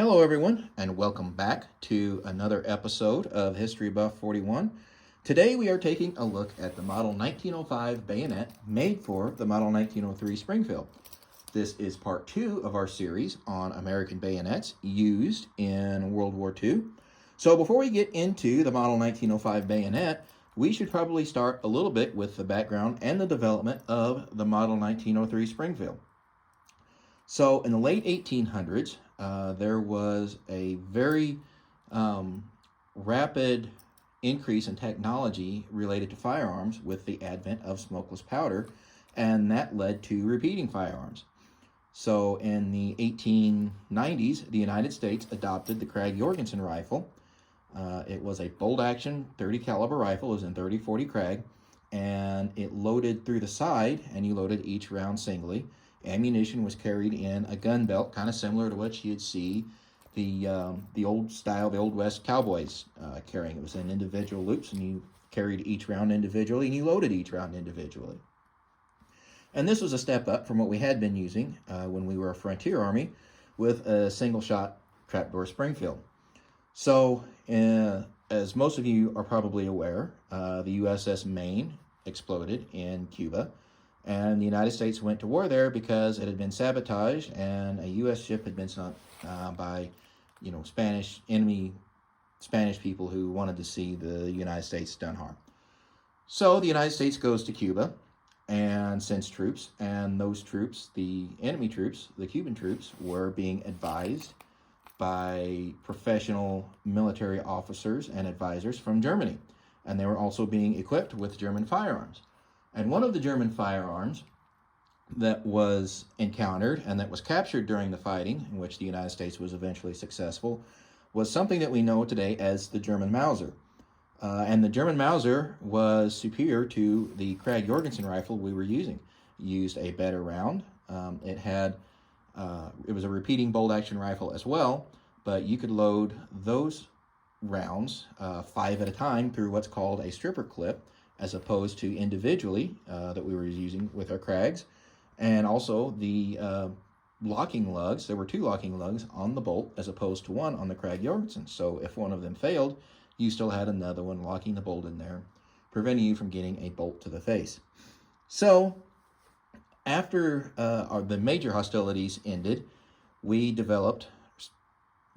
Hello, everyone, and welcome back to another episode of History Buff 41. Today, we are taking a look at the Model 1905 bayonet made for the Model 1903 Springfield. This is part 2 of our series on American bayonets used in World War II. So before we get into the Model 1905 bayonet, we should probably start a little bit with the background and the development of the Model 1903 Springfield. So in the late 1800s, there was a very rapid increase in technology related to firearms with the advent of smokeless powder, and that led to repeating firearms. So in the 1890s, the United States adopted the Krag-Jorgensen rifle. It was a bolt-action 30 caliber rifle. It was in 30-40 Krag, and it loaded through the side, and you loaded each round singly. Ammunition was carried in a gun belt, kind of similar to what you'd see the old West cowboys carrying. It was in individual loops, and you carried each round individually, and you loaded each round individually. And this was a step up from what we had been using when we were a frontier army with a single-shot trapdoor Springfield. So, as most of you are probably aware, the USS Maine exploded in Cuba. And the United States went to war there because it had been sabotaged, and a U.S. ship had been sunk by, enemy Spanish people who wanted to see the United States done harm. So the United States goes to Cuba and sends troops, and those troops, the enemy troops, the Cuban troops, were being advised by professional military officers and advisors from Germany, and they were also being equipped with German firearms. And one of the German firearms that was encountered and that was captured during the fighting, in which the United States was eventually successful, was something that we know today as the German Mauser. And the German Mauser was superior to the Krag-Jorgensen rifle we were using. It used a better round. It was a repeating bolt-action rifle as well, but you could load those rounds 5 at a time through what's called a stripper clip, as opposed to individually that we were using with our Krags. And also the locking lugs, there were 2 locking lugs on the bolt as opposed to 1 on the Krag-Jorgensen. So if one of them failed, you still had another one locking the bolt in there, preventing you from getting a bolt to the face. So after the major hostilities ended, we developed,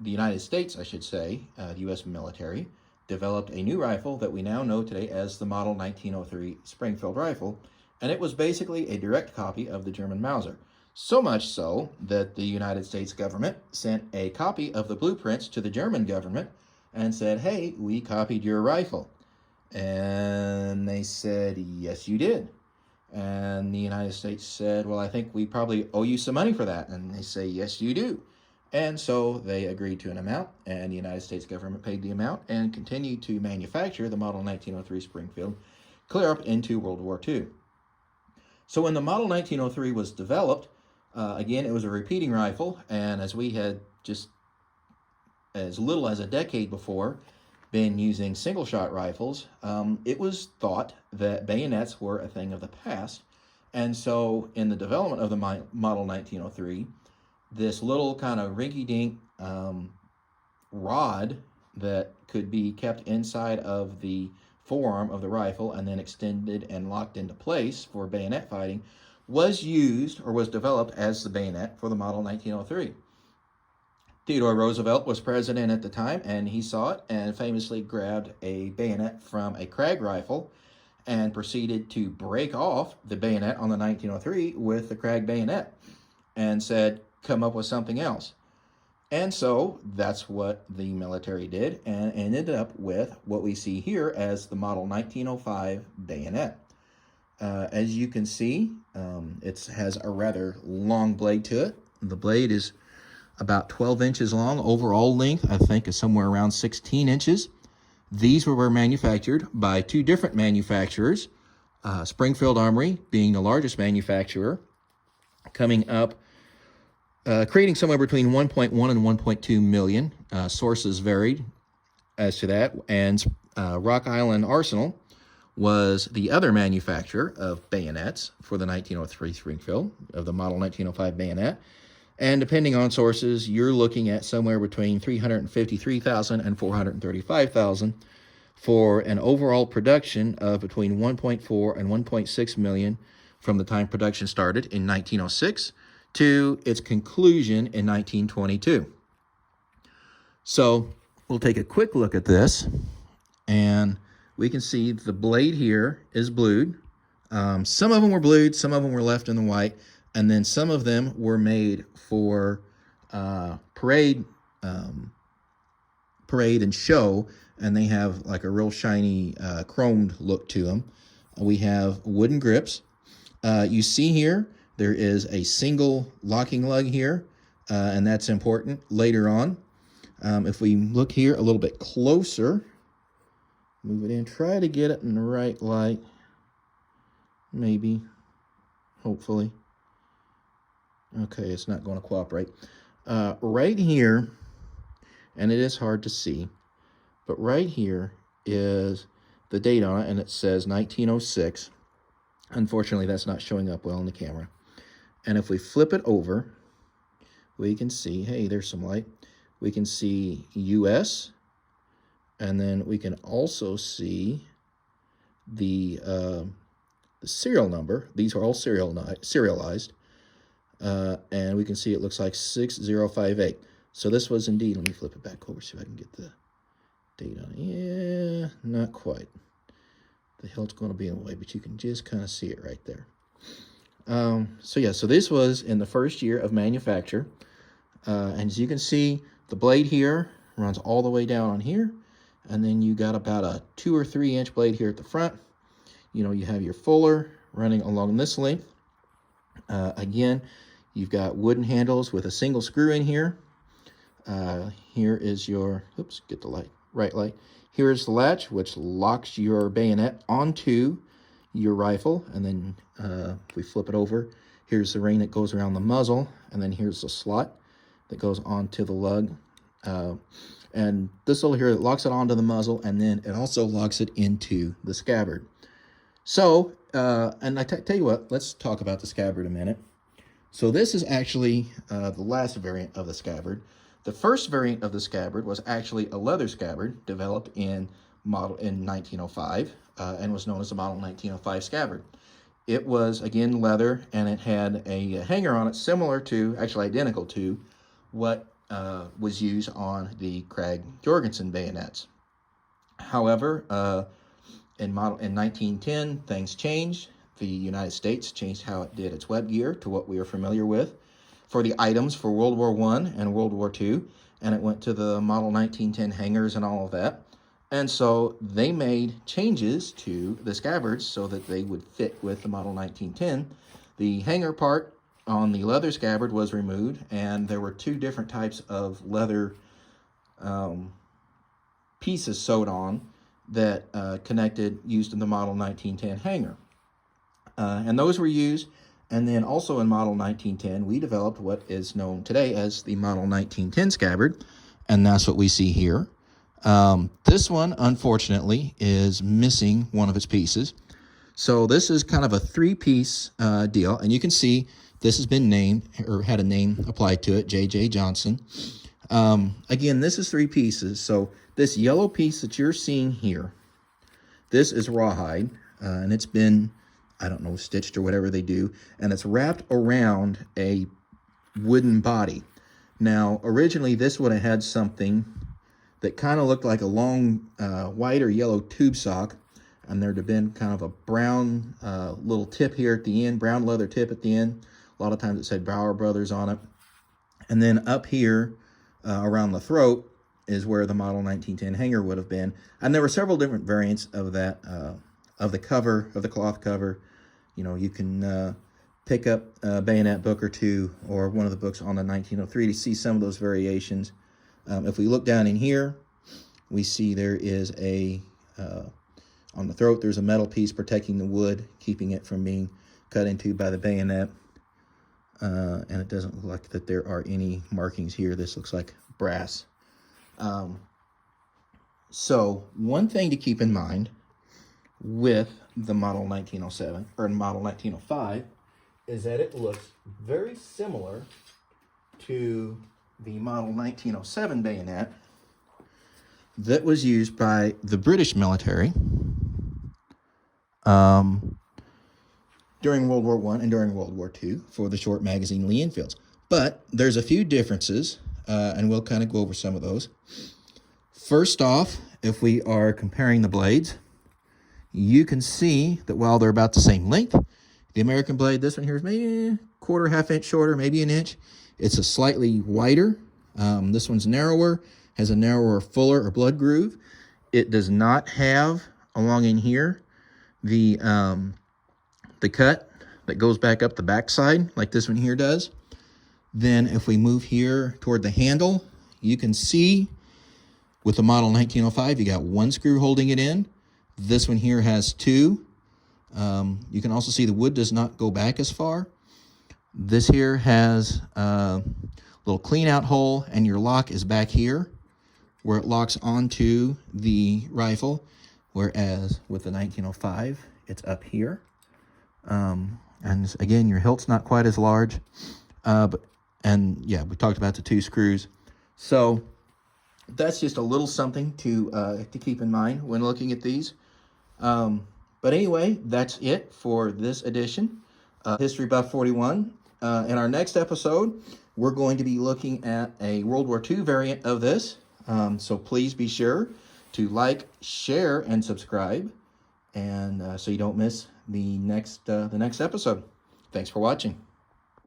the United States, I should say, the U.S. military, developed a new rifle that we now know today as the Model 1903 Springfield Rifle, and it was basically a direct copy of the German Mauser. So much so that the United States government sent a copy of the blueprints to the German government and said, "Hey, we copied your rifle." And they said, "Yes, you did." And the United States said, "Well, I think we probably owe you some money for that." And they say, "Yes, you do." And so they agreed to an amount, and the United States government paid the amount and continued to manufacture the Model 1903 Springfield clear up into World War II. So when the Model 1903 was developed, again, it was a repeating rifle, and as we had just as little as a decade before been using single-shot rifles, it was thought that bayonets were a thing of the past. And so in the development of the Model 1903, this little kind of rinky-dink rod that could be kept inside of the forearm of the rifle and then extended and locked into place for bayonet fighting was used or was developed as the bayonet for the Model 1903. Theodore Roosevelt was president at the time, and he saw it and famously grabbed a bayonet from a Krag rifle and proceeded to break off the bayonet on the 1903 with the Krag bayonet and said, "Come up with something else." And so that's what the military did, and ended up with what we see here as the Model 1905 bayonet. As you can see, it has a rather long blade to it. The blade is about 12 inches long. Overall length, I think, is somewhere around 16 inches. These were manufactured by 2 different manufacturers, Springfield Armory being the largest manufacturer, coming up creating somewhere between 1.1 and 1.2 million. Sources varied as to that. And Rock Island Arsenal was the other manufacturer of bayonets for the 1903 Springfield, of the Model 1905 bayonet. And depending on sources, you're looking at somewhere between 353,000 and 435,000 for an overall production of between 1.4 and 1.6 million from the time production started in 1906 to its conclusion in 1922. So we'll take a quick look at this, and we can see the blade here is blued. Some of them were blued, some of them were left in the white, and then some of them were made for parade and show, and they have like a real shiny chromed look to them. We have wooden grips. You see here, there is a single locking lug here, and that's important later on. If we look here a little bit closer, move it in, try to get it in the right light, maybe, hopefully. Okay, it's not going to cooperate. Right here, and it is hard to see, but right here is the date on it, and it says 1906. Unfortunately, that's not showing up well on the camera. And if we flip it over, we can see, hey, there's some light. We can see US, and then we can also see the serial number. These are all serialized, and we can see it looks like 6058. So this was indeed, let me flip it back over so I can get the date on it. Yeah, not quite. The hill's going to be in the way, but you can just kind of see it right there. So this was in the first year of manufacture, and as you can see, the blade here runs all the way down on here, and then you got about a 2 or 3 inch blade here at the front. You know, you have your fuller running along this length. Again, you've got wooden handles with a single screw in here. Here is your, oops, get the right light. Here is the latch, which locks your bayonet onto your rifle, and then if we flip it over, here's the ring that goes around the muzzle, and then here's the slot that goes onto the lug. And this little here, it locks it onto the muzzle, and then it also locks it into the scabbard. So, and I tell you what, let's talk about the scabbard a minute. So this is actually the last variant of the scabbard. The first variant of the scabbard was actually a leather scabbard developed in 1905 and was known as the Model 1905 scabbard. It was, again, leather, and it had a hanger on it similar to, actually identical to, what was used on the Krag Jorgensen bayonets. However, in 1910, things changed. The United States changed how it did its web gear to what we are familiar with for the items for World War I and World War II, and it went to the Model 1910 hangers and all of that. And so they made changes to the scabbards so that they would fit with the Model 1910. The hanger part on the leather scabbard was removed, and there were 2 different types of leather pieces sewed on that used in the Model 1910 hanger. And those were used, and then also in Model 1910, we developed what is known today as the Model 1910 scabbard, and that's what we see here. This one, unfortunately, is missing one of its pieces. So this is kind of a 3-piece deal, and you can see this has been named, or had a name applied to it, J.J. Johnson. Again, this is 3 pieces. So this yellow piece that you're seeing here, this is rawhide, and it's been, I don't know, stitched or whatever they do, and it's wrapped around a wooden body. Now, originally, this would have had something that kind of looked like a long white or yellow tube sock, and there'd have been kind of a brown little tip here at the end, brown leather tip at the end. A lot of times it said Bauer Brothers on it. And then up here around the throat is where the Model 1910 hanger would have been. And there were several different variants of that, of the cover, of the cloth cover. You know, you can pick up a Bayonet book or 2 or one of the books on the 1903 to see some of those variations. If we look down in here, we see there is on the throat, there's a metal piece protecting the wood, keeping it from being cut into by the bayonet. And it doesn't look like that there are any markings here. This looks like brass. So one thing to keep in mind with the Model 1907 or Model 1905 is that it looks very similar to the model 1907 bayonet that was used by the British military during World War I and during World War II for the short magazine Lee Enfields. But there's a few differences, and we'll kind of go over some of those. First off, if we are comparing the blades, you can see that while they're about the same length, the American blade, this one here is maybe a quarter, half inch shorter, maybe an inch. It's a slightly wider. This one's narrower, has a narrower fuller or blood groove. It does not have along in here the cut that goes back up the backside like this one here does. Then if we move here toward the handle, you can see with the model 1905, you got one screw holding it in. This one here has two. You can also see the wood does not go back as far. This here has a little clean out hole, and your lock is back here where it locks onto the rifle, whereas with the 1905, it's up here. And again, your hilt's not quite as large. And yeah, we talked about the two screws. So that's just a little something to keep in mind when looking at these. But anyway, that's it for this edition, History Buff 41. In our next episode, we're going to be looking at a World War II variant of this. So please be sure to like, share, and subscribe, and so you don't miss the next episode. Thanks for watching.